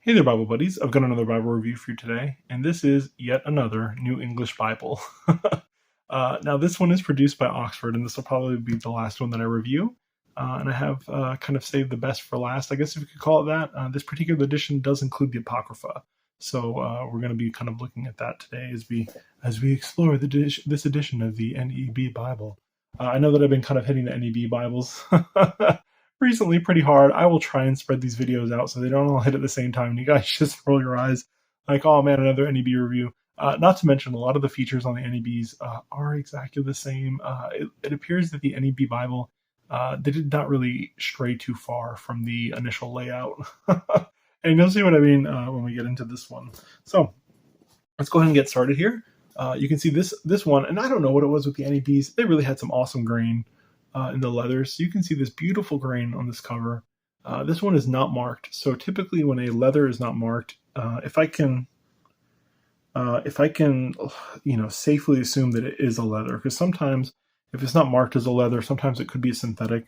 Hey there, Bible buddies. I've got another Bible review for you today, and this is yet another New English Bible. Now, this one is produced by Oxford, and this will probably be the last one that I review. And I have kind of saved the best for last, I guess if you could call it that. This particular edition does include the Apocrypha, so we're going to be kind of looking at that today as we explore this edition of the NEB Bible. I know that I've been kind of hitting the NEB Bibles recently pretty hard. I will try and spread these videos out so they don't all hit at the same time and you guys just roll your eyes like, oh man, another NEB review. Not to mention a lot of the features on the NEBs are exactly the same. It appears that the NEB Bible, they did not really stray too far from the initial layout. And you'll see what I mean when we get into this one. So let's go ahead and get started here. You can see this one, and I don't know what it was with the NEBs. They really had some awesome grain in the leather. So you can see this beautiful grain on this cover. This one is not marked. So typically when a leather is not marked, if I can, safely assume that it is a leather, because sometimes if it's not marked as a leather, sometimes it could be a synthetic.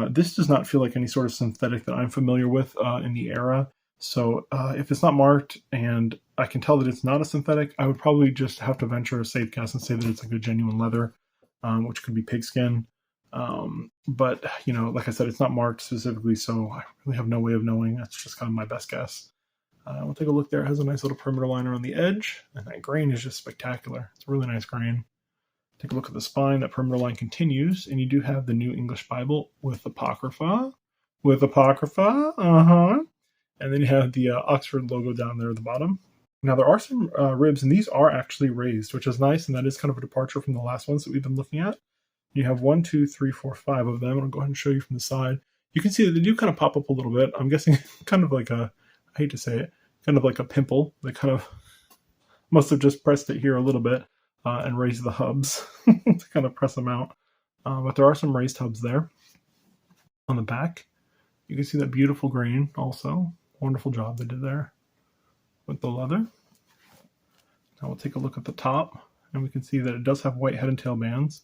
This does not feel like any sort of synthetic that I'm familiar with in the era. So if it's not marked and I can tell that it's not a synthetic, I would probably just have to venture a safe guess and say that it's like a genuine leather, which could be pigskin. But, like I said, it's not marked specifically, so I really have no way of knowing. That's just kind of my best guess. We'll take a look there. It has a nice little perimeter liner on the edge, and that grain is just spectacular. It's a really nice grain. Take a look at the spine. That perimeter line continues, and you do have the New English Bible with Apocrypha. And then you have the Oxford logo down there at the bottom. Now, there are some ribs, and these are actually raised, which is nice, and that is kind of a departure from the last ones that we've been looking at. You have 1, 2, 3, 4, 5 of them. I'll go ahead and show you from the side. You can see that they do kind of pop up a little bit. I'm guessing kind of like I hate to say it, kind of like a pimple. They kind of must have just pressed it here a little bit and raised the hubs to kind of press them out. But there are some raised hubs there. On the back, you can see that beautiful grain also. Wonderful job they did there with the leather. Now we'll take a look at the top, and we can see that it does have white head and tail bands.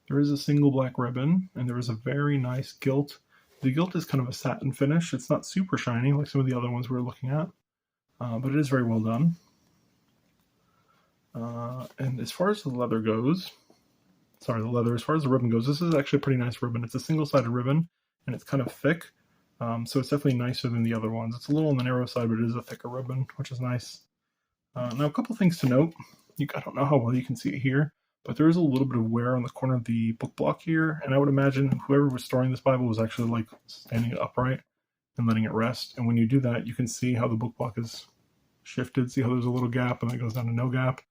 There is a single black ribbon, and there is a very nice gilt. The gilt is kind of a satin finish. It's not super shiny like some of the other ones we were looking at, but it is very well done. And as far as the leather goes, as far as the ribbon goes, this is actually a pretty nice ribbon. It's a single-sided ribbon, and it's kind of thick, so it's definitely nicer than the other ones. It's a little on the narrow side, but it is a thicker ribbon, which is nice. Now, a couple things to note. I don't know how well you can see it here, but there is a little bit of wear on the corner of the book block here, and I would imagine whoever was storing this Bible was actually like standing it upright and letting it rest. And when you do that, you can see how the book block is shifted. See how there's a little gap and then it goes down to no gap.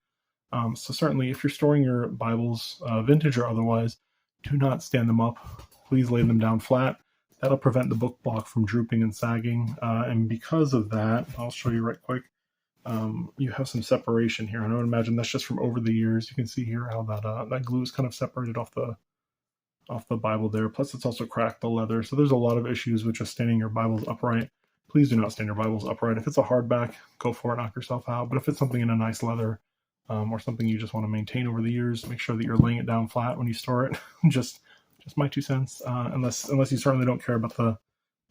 So certainly if you're storing your Bibles, vintage or otherwise, do not stand them up. Please lay them down flat. That'll prevent the book block from drooping and sagging. And because of that, I'll show you right quick. You have some separation here, and I would imagine that's just from over the years. You can see here how that glue is kind of separated off the Bible there. Plus, it's also cracked the leather. So there's a lot of issues with just standing your Bibles upright. Please do not stand your Bibles upright. If it's a hardback, go for it, knock yourself out. But if it's something in a nice leather or something you just want to maintain over the years, make sure that you're laying it down flat when you store it. just my 2 cents. Unless you certainly don't care about the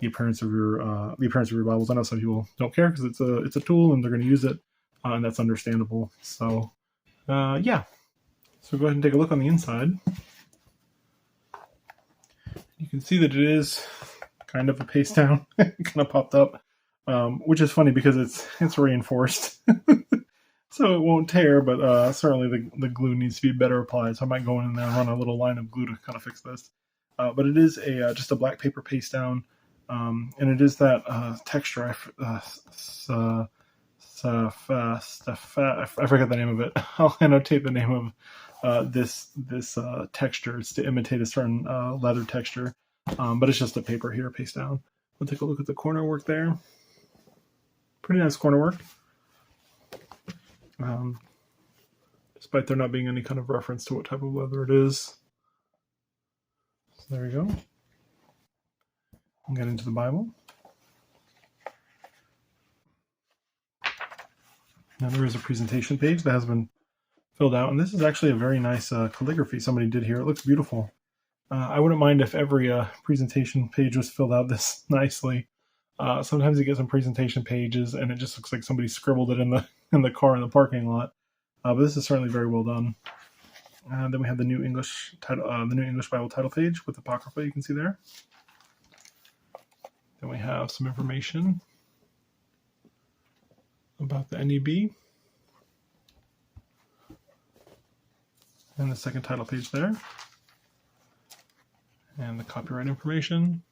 appearance of your Bibles. I know some people don't care because it's a tool and they're going to use it, and that's understandable. So yeah, so go ahead and take a look on the inside. You can see that it is kind of a paste down. It kind of popped up, which is funny because it's reinforced, so it won't tear. But certainly the glue needs to be better applied. So I might go in there and run a little line of glue to kind of fix this. But it is just a black paper paste down. And it is that texture. I forget the name of it. I'll annotate the name of this texture. It's to imitate a certain leather texture, but it's just a paper here paste down. We'll take a look at the corner work there. Pretty nice corner work, despite there not being any kind of reference to what type of leather it is. So there we go. Get into the Bible. Now there is a presentation page that has been filled out, and this is actually a very nice calligraphy somebody did here. It looks beautiful. I wouldn't mind if every presentation page was filled out this nicely. Sometimes you get some presentation pages, and it just looks like somebody scribbled it in the car in the parking lot. But this is certainly very well done. Then we have the New English title, the New English Bible title page with Apocrypha. You can see there. Then we have some information about the N.E.B. and the second title page there, and the copyright information.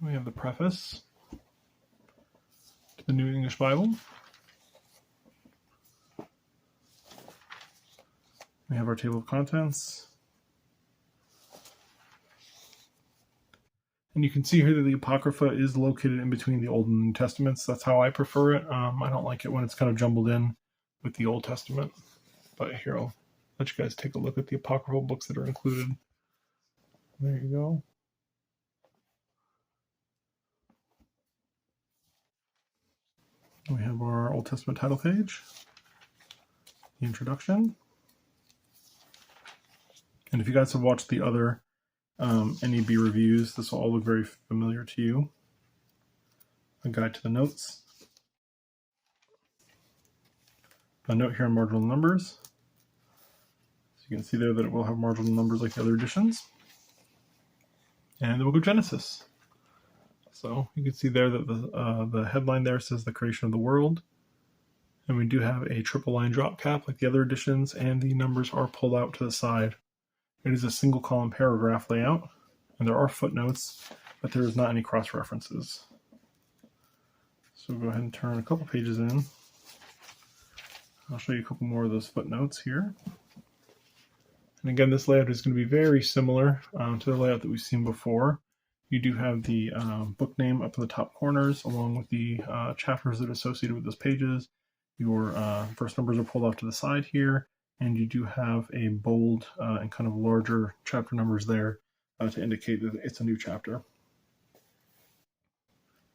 We have the preface to the New English Bible. We have our table of contents. And you can see here that the Apocrypha is located in between the Old and New Testaments. That's how I prefer it. I don't like it when it's kind of jumbled in with the Old Testament. But here, I'll let you guys take a look at the Apocryphal books that are included. There you go. We have our Old Testament title page, the introduction. And if you guys have watched the other N.E.B. reviews, this will all look very familiar to you. A guide to the notes. A note here on marginal numbers. So you can see there that it will have marginal numbers like the other editions. And the book of Genesis. So you can see there that the headline there says the creation of the world. And we do have a triple line drop cap like the other editions, and the numbers are pulled out to the side. It is a single column paragraph layout, and there are footnotes, but there is not any cross references. So we'll go ahead and turn a couple pages in. I'll show you a couple more of those footnotes here. And again, this layout is going to be very similar to the layout that we've seen before. You do have the book name up in the top corners, along with the chapters that are associated with those pages. Your verse numbers are pulled off to the side here, and you do have a bold and kind of larger chapter numbers there to indicate that it's a new chapter.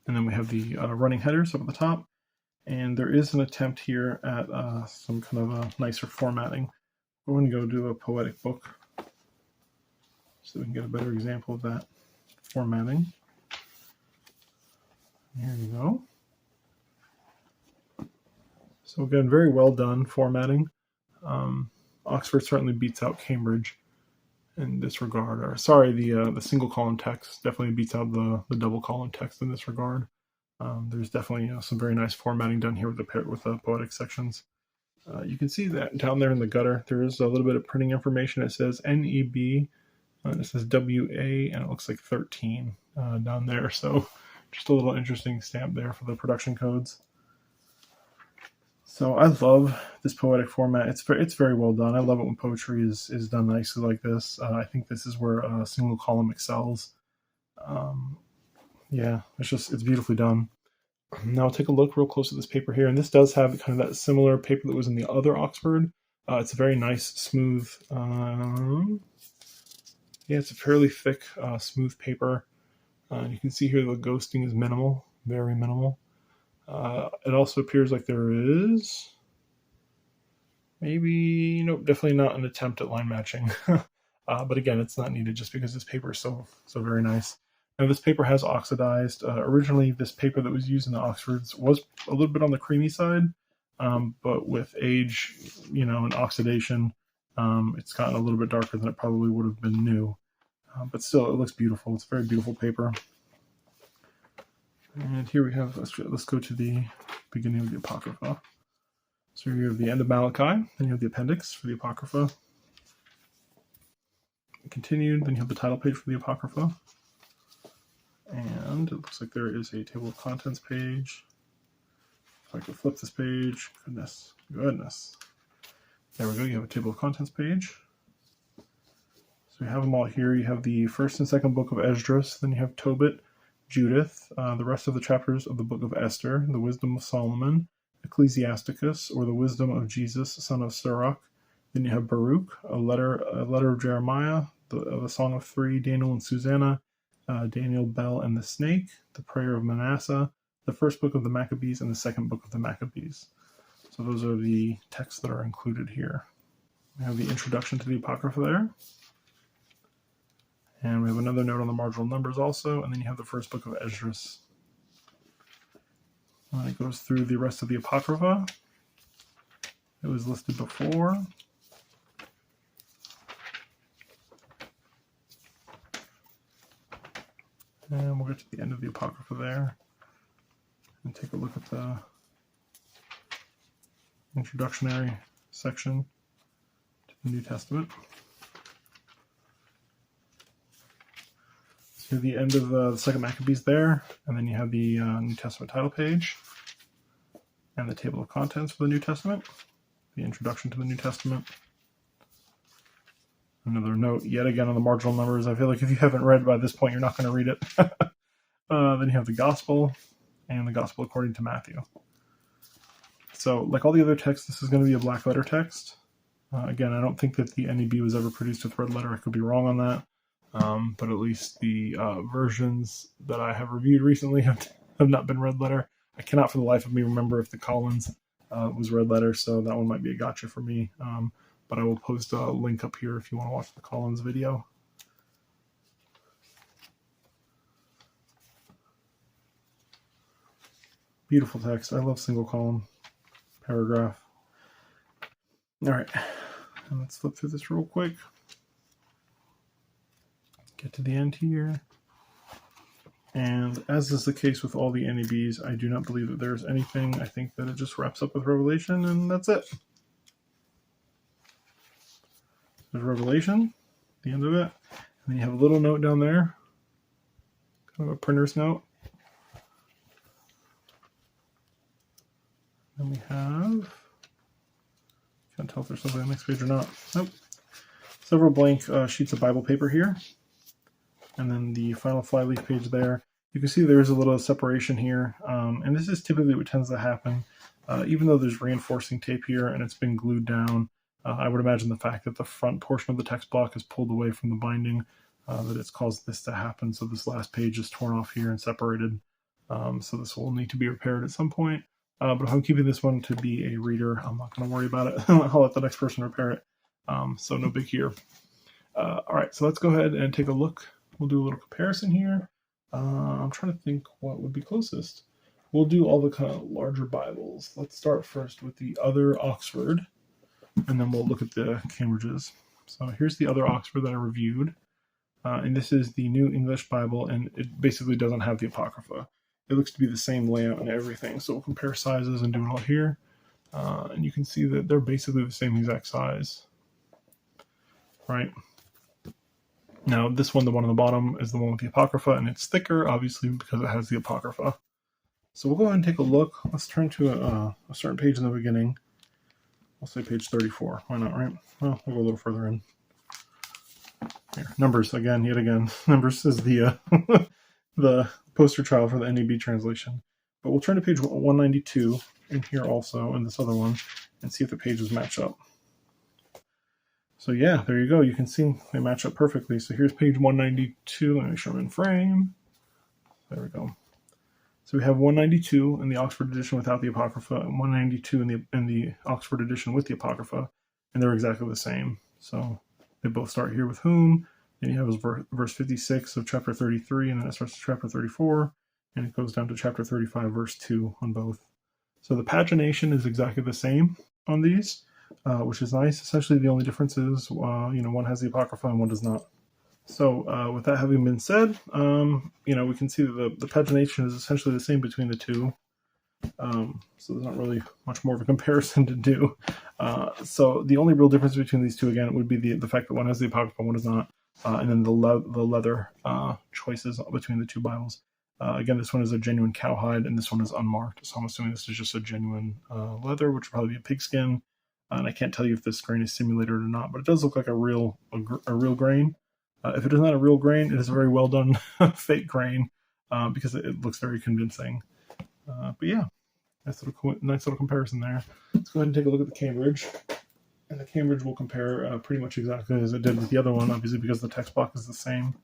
And then we have the running headers up at the top, and there is an attempt here at some kind of a nicer formatting. We're going to go do a poetic book so we can get a better example of that formatting. Here you go. So again, very well done formatting. Oxford certainly beats out Cambridge in this regard. Or sorry, the single column text definitely beats out the double column text in this regard. There's definitely some very nice formatting done here with the poetic sections. You can see that down there in the gutter, there is a little bit of printing information. It says N.E.B. It says W.A. and it looks like 13 down there. So just a little interesting stamp there for the production codes. So I love this poetic format. It's very well done. I love it when poetry is done nicely like this. I think this is where single column excels. Yeah, it's beautifully done. Now take a look real close at this paper here, and this does have kind of that similar paper that was in the other Oxford. It's a very nice, smooth. Yeah, it's a fairly thick, smooth paper. You can see here the ghosting is minimal, very minimal. It also appears like there is maybe, nope, definitely not an attempt at line matching. But again, it's not needed just because this paper is so very nice. Now this paper has oxidized. Originally, this paper that was used in the Oxfords was a little bit on the creamy side, but with age, and oxidation, it's gotten a little bit darker than it probably would have been new. But still, it looks beautiful. It's a very beautiful paper. And here we have, let's go to the beginning of the Apocrypha. So you have the end of Malachi, then you have the appendix for the Apocrypha. Continued, then you have the title page for the Apocrypha. And it looks like there is a table of contents page. If I could flip this page, goodness. There we go, you have a table of contents page. So you have them all here. You have the first and second book of Esdras, then you have Tobit, Judith, the rest of the chapters of the book of Esther, the wisdom of Solomon, Ecclesiasticus, or the wisdom of Jesus, son of Sirach. Then you have Baruch, a letter of Jeremiah, the Song of Three, Daniel and Susanna, Daniel, Bel, and the Snake, the prayer of Manasseh, the first book of the Maccabees, and the second book of the Maccabees. So those are the texts that are included here. We have the introduction to the Apocrypha there. And we have another note on the marginal numbers also, and then you have the first book of Esdras. And it goes through the rest of the Apocrypha. It was listed before. And we'll get to the end of the Apocrypha there and take a look at the introductory section to the New Testament. So the end of the second Maccabees there, and then you have the New Testament title page and the table of contents for the New Testament, the introduction to the New Testament. Another note yet again on the marginal numbers. I feel like if you haven't read by this point, you're not going to read it. Then you have the Gospel and the Gospel according to Matthew. So like all the other texts, this is going to be a black letter text. Again, I don't think that the NEB was ever produced with red letter. I could be wrong on that. But at least the versions that I have reviewed recently have not been red letter. I cannot for the life of me remember if the Collins was red letter, so that one might be a gotcha for me. But I will post a link up here if you want to watch the Collins video. Beautiful text. I love single column paragraph. All right, and let's flip through this real quick. Get to the end here. And as is the case with all the NEBs, I do not believe that there's anything. I think that it just wraps up with Revelation, and that's it. There's Revelation, the end of it. And then you have a little note down there, kind of a printer's note. Then we have, can't tell if there's something on the next page or not. Nope. Several blank sheets of Bible paper here. And then the final flyleaf page there. You can see there's a little separation here. And this is typically what tends to happen. Even though there's reinforcing tape here and it's been glued down, I would imagine the fact that the front portion of the text block is pulled away from the binding, that it's caused this to happen. So this last page is torn off here and separated. So this will need to be repaired at some point. But if I'm keeping this one to be a reader, I'm not going to worry about it. I'll let the next person repair it. So no big here. All right, so let's go ahead and take a look. We'll do a little comparison here. I'm trying to think what would be closest. We'll do all the kind of larger Bibles. Let's start first with the other Oxford, and then we'll look at the Cambridges. So here's the other Oxford that I reviewed. And this is the New English Bible, and it basically doesn't have the Apocrypha. It looks to be the same layout and everything. So we'll compare sizes and do it all here. And you can see that they're basically the same exact size. Right? Now, this one, the one on the bottom, is the one with the Apocrypha, and it's thicker, obviously, because it has the Apocrypha. So we'll go ahead and take a look. Let's turn to a certain page in the beginning. I'll say page 34. Why not, right? Well, we'll go a little further in. Here, Numbers, again, yet again. Numbers is the the poster child for the NEB translation. But we'll turn to page 192 in here also, and this other one, and see if the pages match up. So yeah, there you go. You can see they match up perfectly. So here's page 192. Let me make sure I'm in frame. There we go. So we have 192 in the Oxford edition without the Apocrypha, and 192 in the Oxford edition with the Apocrypha, and they're exactly the same. So they both start here with whom. Then you have verse 56 of chapter 33, and then it starts to chapter 34, and it goes down to chapter 35, verse 2 on both. So the pagination is exactly the same on these, which is nice. Essentially, the only difference is, one has the Apocrypha and one does not. So with that having been said, we can see that the pagination is essentially the same between the two. So there's not really much more of a comparison to do. So the only real difference between these two, again, would be the fact that one has the Apocrypha, one does not. And then the leather choices between the two Bibles. Again, this one is a genuine cowhide, and this one is unmarked. So I'm assuming this is just a genuine leather, which would probably be a pigskin. And I can't tell you if this grain is simulated or not, but it does look like a real grain. If it is not a real grain, it is a very well done fake grain because it looks very convincing. But yeah, nice little comparison there. Let's go ahead and take a look at the Cambridge. And the Cambridge will compare pretty much exactly as it did with the other one, obviously because the text block is the same.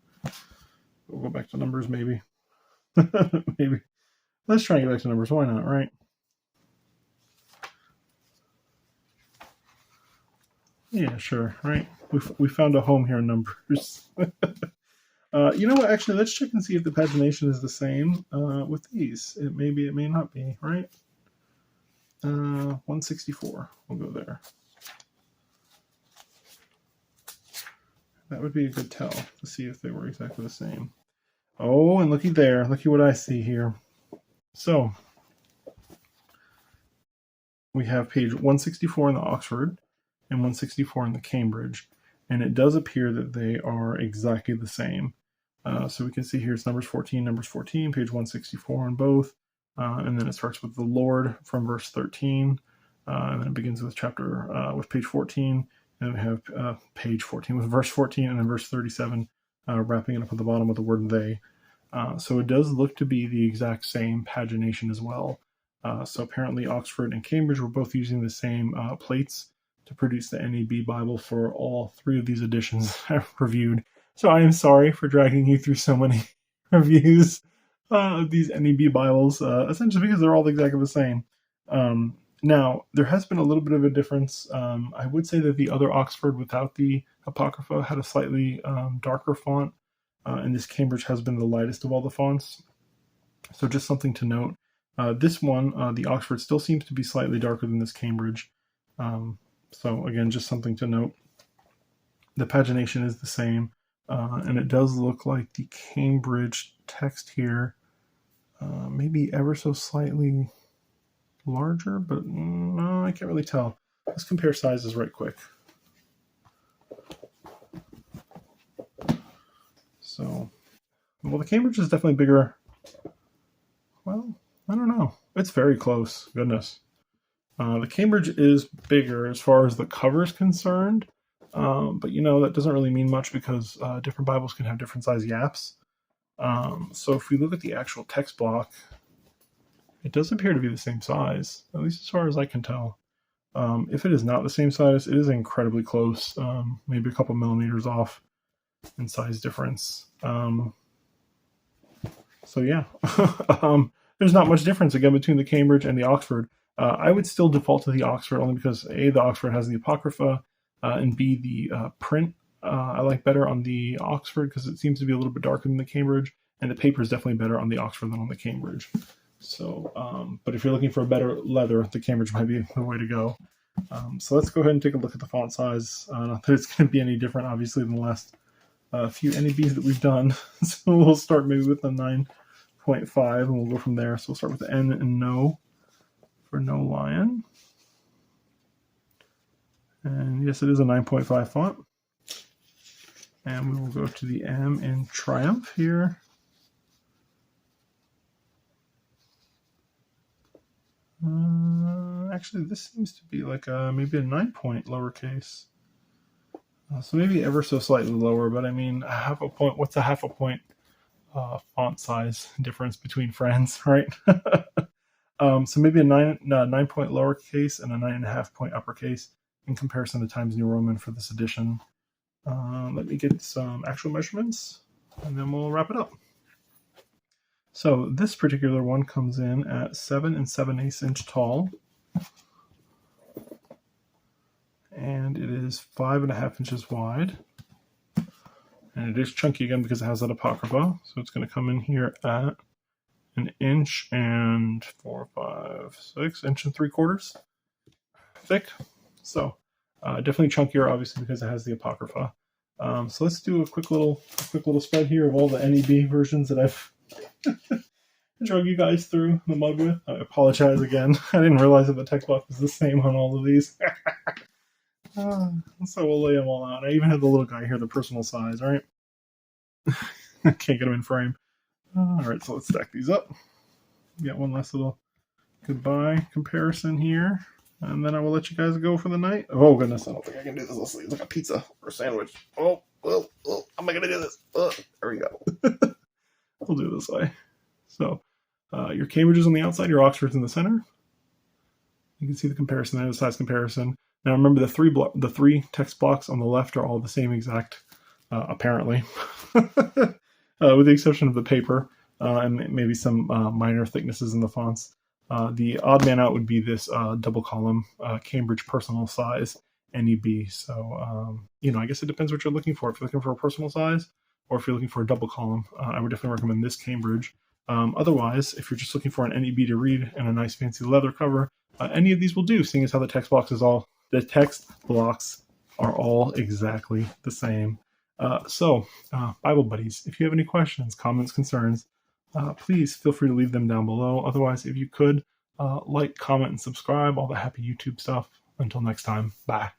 We'll go back to Numbers, maybe. Maybe. Let's try and get back to Numbers. Why not, right? Yeah, sure, right? We found a home here in Numbers. You know what? Actually, let's check and see if the pagination is the same with these. It may be, it may not be, right? 164. We'll go there. That would be a good tell to see if they were exactly the same. Oh, and looky there. Looky what I see here. So, we have page 164 in the Oxford and 164 in the Cambridge. And it does appear that they are exactly the same. So we can see here it's numbers 14, page 164 on both. And then it starts with the Lord from verse 13. And then it begins with with page 14. And we have page 14 with verse 14 and then verse 37, wrapping it up at the bottom with the word they. So it does look to be the exact same pagination as well. So apparently Oxford and Cambridge were both using the same plates to produce the NEB Bible for all three of these editions I've reviewed. So I am sorry for dragging you through so many reviews of these NEB Bibles, essentially because they're all exactly the same. Now, there has been a little bit of a difference. I would say that the other Oxford without the Apocrypha had a slightly darker font, and this Cambridge has been the lightest of all the fonts. So just something to note. This one, the Oxford, still seems to be slightly darker than this Cambridge. So again, just something to note. The pagination is the same, and it does look like the Cambridge text here maybe ever so slightly larger, but no, I can't really tell. Let's compare sizes right quick. So, well, the Cambridge is definitely bigger. Well, I don't know. It's very close. Goodness. The Cambridge is bigger as far as the cover is concerned, but you know, that doesn't really mean much because different Bibles can have different size yaps. So if we look at the actual text block, it does appear to be the same size, at least as far as I can tell. If it is not the same size, it is incredibly close, maybe a couple millimeters off in size difference. So yeah, there's not much difference again between the Cambridge and the Oxford. I would still default to the Oxford only because A, the Oxford has the Apocrypha, and B, the print I like better on the Oxford because it seems to be a little bit darker than the Cambridge, and the paper is definitely better on the Oxford than on the Cambridge. So, but if you're looking for a better leather, the Cambridge might be the way to go. So let's go ahead and take a look at the font size. Not that it's going to be any different, obviously, than the last few NEBs that we've done. So we'll start maybe with the 9.5, and we'll go from there. So we'll start with the N and No for No Lion. And yes, it is a 9.5 font. And we will go to the M in Triumph here. Actually, this seems to be like maybe a 9-point lowercase. So maybe ever so slightly lower, but I mean, a half a point. What's a half a point font size difference between friends, right? So maybe a 9-point lowercase and a 9.5-point uppercase in comparison to Times New Roman for this edition. Let me get some actual measurements, and then we'll wrap it up. So this particular one comes in at 7 7/8 inch tall, and it is 5.5 inches wide, and it is chunky again because it has that Apocrypha. So it's going to come in here at 1 inch and 4, 5, 6 inch and 3/4 thick. So definitely chunkier, obviously, because it has the Apocrypha. So let's do a quick little spread here of all the NEB versions that I've drug you guys through the mud with. I apologize again. I didn't realize that the text block was the same on all of these. So we'll lay them all out. I even have the little guy here, the personal size, all right? I can't get them in frame. All right, so let's stack these up. Got one last little goodbye comparison here. And then I will let you guys go for the night. Oh, goodness, I don't think I can do this. Let's see. It's like a pizza or a sandwich. Oh, how am I going to do this? There we go. We'll do it this way. So your Cambridge is on the outside, your Oxford's in the center. You can see the comparison there, the size comparison. Now remember, the three text blocks on the left are all the same exact, apparently, with the exception of the paper and maybe some minor thicknesses in the fonts. The odd man out would be this double column Cambridge personal size NEB. So, I guess it depends what you're looking for. If you're looking for a personal size, or if you're looking for a double column, I would definitely recommend this Cambridge. Otherwise, if you're just looking for an NEB to read and a nice fancy leather cover, any of these will do, seeing as how the text blocks are all exactly the same. So, Bible buddies, if you have any questions, comments, concerns, please feel free to leave them down below. Otherwise, if you could, like, comment, and subscribe, all the happy YouTube stuff. Until next time, bye.